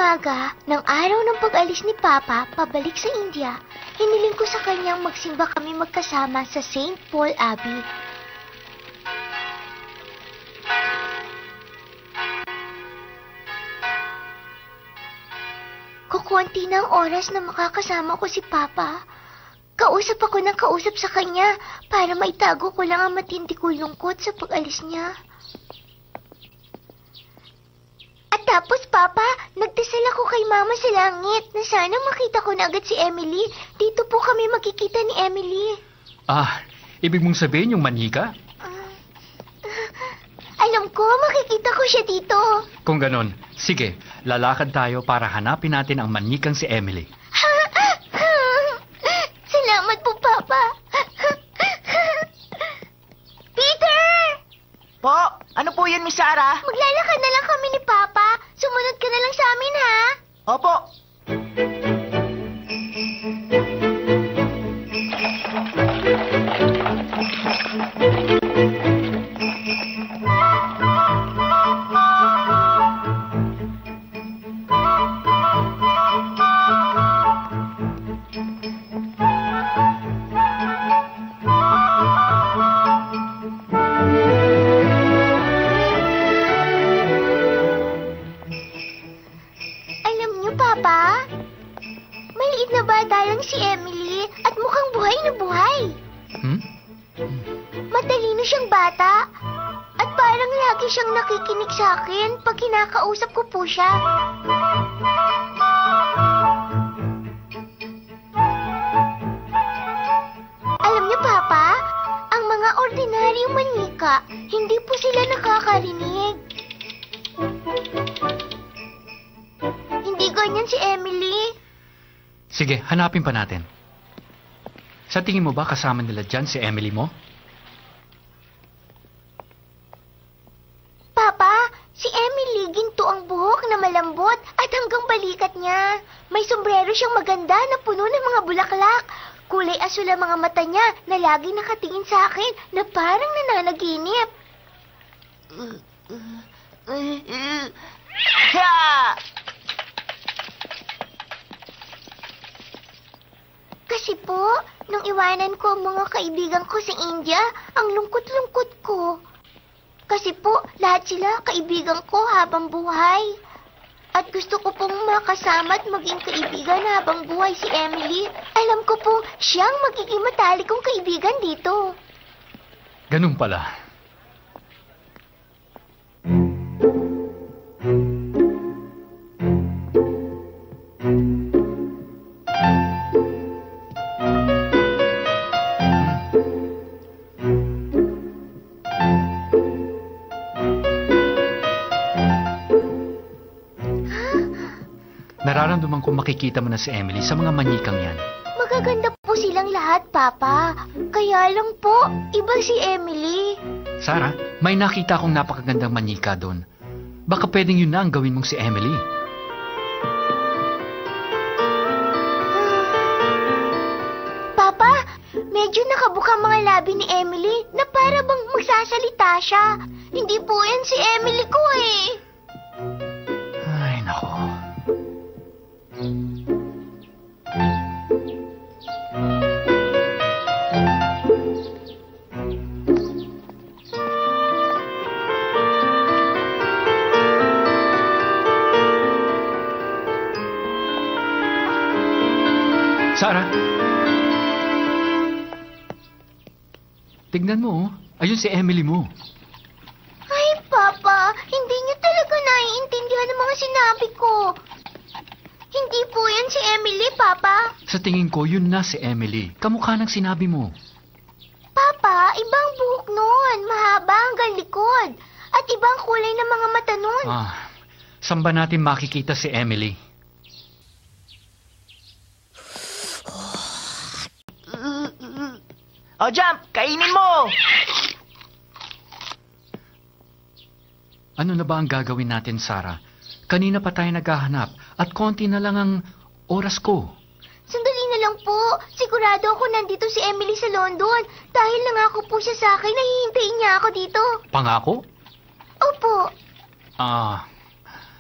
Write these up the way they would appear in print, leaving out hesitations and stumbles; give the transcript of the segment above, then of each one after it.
umaga, ng araw ng pag-alis ni Papa pabalik sa India, hiniling ko sa kanyang magsimba kami magkasama sa St. Paul Abbey. Kukunti na ang oras na makakasama ko si Papa. Kausap ako ng kausap sa kanya para maitago ko lang ang matindi kong lungkot sa pag-alis niya. Tapos, Papa, nagdasal ako kay Mama sa langit na sana makita ko na agad si Emily. Dito po kami makikita ni Emily. Ibig mong sabihin yung manika? Alam ko, makikita ko siya dito. Kung ganon, sige, lalakad tayo para hanapin natin ang manikang si Emily. Salamat po, Papa. Peter! Po, ano po yun, Miss Sarah? Maglalakad na lang kami ni Papa. Sumunod ka na lang sa amin, ha? Opo. Si Emily at mukhang buhay na buhay. Matalino siyang bata at parang lagi siyang nakikinig sa akin pag kinakausap ko po siya. Alam niyo, Papa, ang mga ordinaryong manika, hindi po sila nakakarinig. Hindi ganyan si Emily. Sige, hanapin pa natin. Sa tingin mo ba kasama nila dyan si Emily mo? Papa, si Emily ginto ang buhok na malambot at hanggang balikat niya. May sombrero siyang maganda na puno ng mga bulaklak. Kulay asul ang mga mata niya na lagi nakatingin sa akin na parang nananaginip. Kasi po, nung iwanan ko ang mga kaibigan ko sa India, ang lungkot-lungkot ko. Kasi po, lahat sila kaibigan ko habang buhay. At gusto ko pong makasama at maging kaibigan habang buhay si Emily. Alam ko po, siyang magiging matalik kong kaibigan dito. Ganun pala. Nararamdaman ko makikita mo na si Emily sa mga manikang yan. Magaganda po silang lahat, Papa. Kaya lang po, iba si Emily. Sarah, may nakita akong napakagandang manika doon. Baka pwedeng yun na ang gawin mong si Emily. Papa, medyo nakabuka mga labi ni Emily na para bang magsasalita siya. Hindi po yan si Emily ko eh. Ay, nako. Sarah? Tignan mo, oh. Ayun si Emily mo. Ay, Papa, hindi niyo talaga naiintindihan ang mga sinabi ko. Hindi po yan si Emily, Papa. Sa tingin ko, yun na si Emily. Kamukha ng sinabi mo. Papa, ibang buhok nun. Mahaba hanggang likod. At ibang kulay ng mga mata nun. Saan ba natin makikita si Emily? O, Jump! Kainin mo! Ano na ba ang gagawin natin, Sarah? Kanina pa tayo naghahanap at konti na lang ang oras ko. Sandali na lang po. Sigurado ako nandito si Emily sa London. Dahil nangako po siya sa akin na hihintayin niya ako dito. Pangako? Opo. Ah,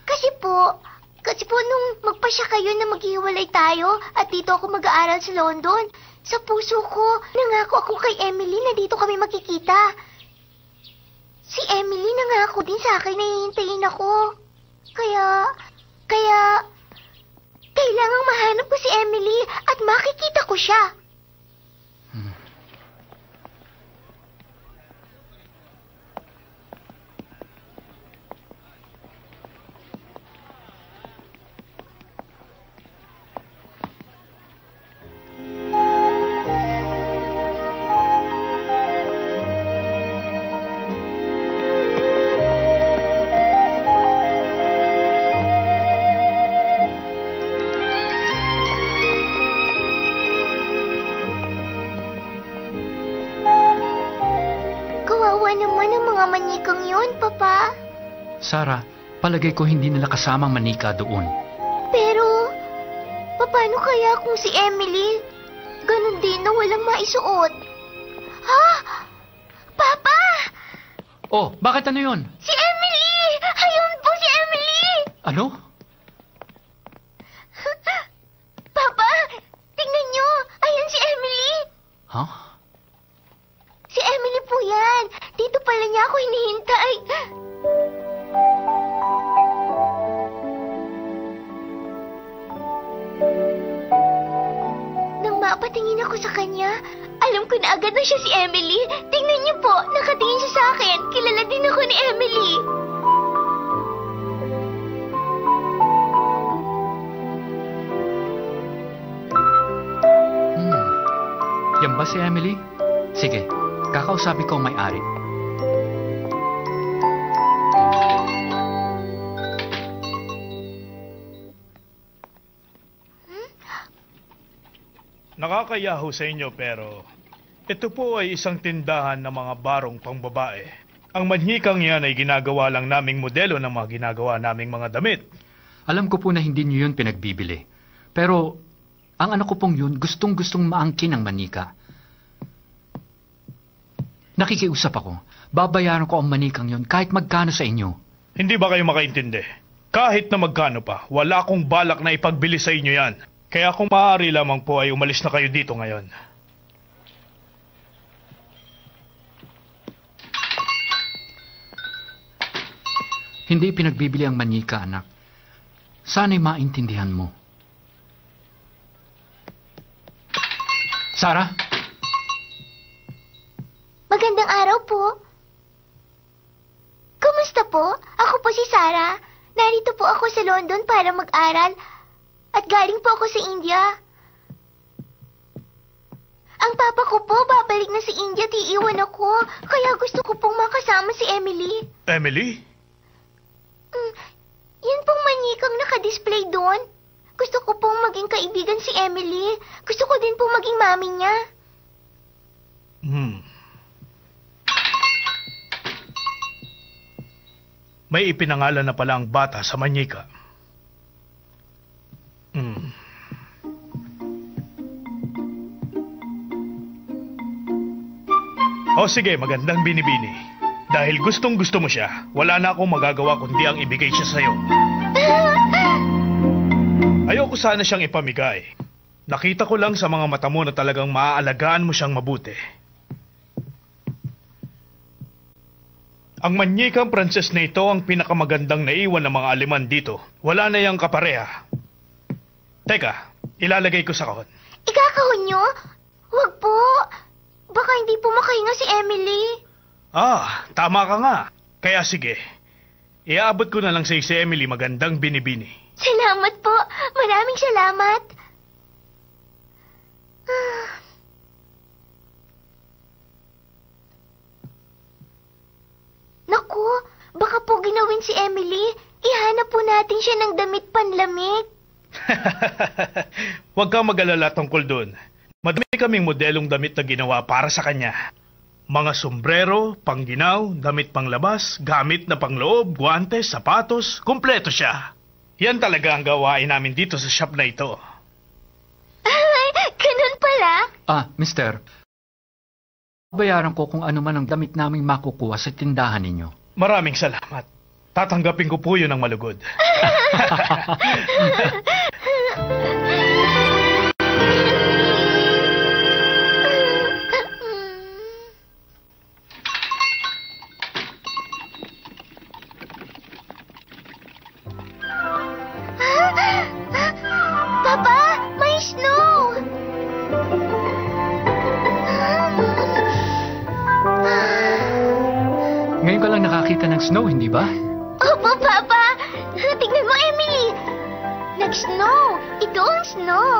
Kasi po, Kasi po nung magpasya kayo na maghiwalay tayo at dito ako mag-aaral sa London, sa puso ko, nangako ako kay Emily na dito kami makikita. Si Emily nangako din sa akin na hihintayin ako. Kaya, kailangang mahanap ko si Emily at makikita ko siya. Kawawa naman ang mga manikang yun, Papa. Sarah, palagay ko hindi nila kasamang manika doon. Pero, paano kaya kung si Emily, ganun din na walang maisuot? Ha? Papa! Oh, bakit ano yun? Si Emily! Ayun po si Emily! Ano? Papa, tingnan nyo! Ayun si Emily! Huh? Si Emily po yan! Dito pala niya ako hinihintay. Nang mapatingin ako sa kanya, alam ko na agad na siya si Emily. Tingnan niyo po, nakatingin siya sa akin. Kilala din ako ni Emily. Yan ba si Emily? Sige, kakausapin ko ang may-ari. Nakakayaho sa inyo pero ito po ay isang tindahan ng mga barong pangbabae. Ang manhikang yan ay ginagawa lang naming modelo ng mga ginagawa naming mga damit. Alam ko po na hindi niyo yun pinagbibili. Pero, ang anak ko pong yun, gustong-gustong maangkin ang manika. Nakikiusap ako. Babayaran ko ang manikang yun kahit magkano sa inyo. Hindi ba kayo makaintindi? Kahit na magkano pa, wala akong balak na ipagbili sa inyo yan. Kaya kung maaari lamang po ay umalis na kayo dito ngayon. Hindi pinagbibili ang manika, anak. Sana'y maintindihan mo. Sarah? Magandang araw po. Kumusta po? Ako po si Sarah. Narito po ako sa London para mag-aral. At galing po ako sa India. Ang papa ko po, babalik na sa India at iiwan ako. Kaya gusto ko pong makasama si Emily. Emily? Yan pong manikang nakadisplay doon. Gusto ko pong maging kaibigan si Emily. Gusto ko din pong maging mami niya. May ipinangalan na pala ang bata sa manyika. O sige, magandang binibini. Dahil gustong-gusto mo siya, wala na akong magagawa kundi ang ibigay siya sa'yo. Ayoko sana siyang ipamigay. Nakita ko lang sa mga mata mo na talagang maaalagaan mo siyang mabuti. Ang manyikang Pranses na ito ang pinakamagandang naiwan ng mga aliman dito. Wala na yang kapareha. Teka, ilalagay ko sa kahon. Ikakahon niyo? Huwag po. Baka hindi po makahinga si Emily. Tama ka nga. Kaya sige, iaabot ko na lang sa si Emily magandang binibini. Salamat po. Maraming salamat. Naku, baka po ginawin si Emily. Ihanap po natin siya ng damit panlamig. Huwag kang mag-alala tungkol dun. Madami kaming modelong damit na ginawa para sa kanya. Mga sombrero, pangginaw, damit panglabas, gamit na pangloob, guwantes, sapatos, kumpleto siya. Yan talaga ang gawain namin dito sa shop na ito. Ay, ganun pala. Mister. Bayaran ko kung ano man ang damit naming makukuha sa tindahan ninyo. Maraming salamat. tatanggapin ko po yun ng malugod. Papa, may snow! Ngayon ka lang nakakita ng snow, hindi ba? Opo, Papa! Tignan mo, Emily! Nag-snow! Ito ang snow!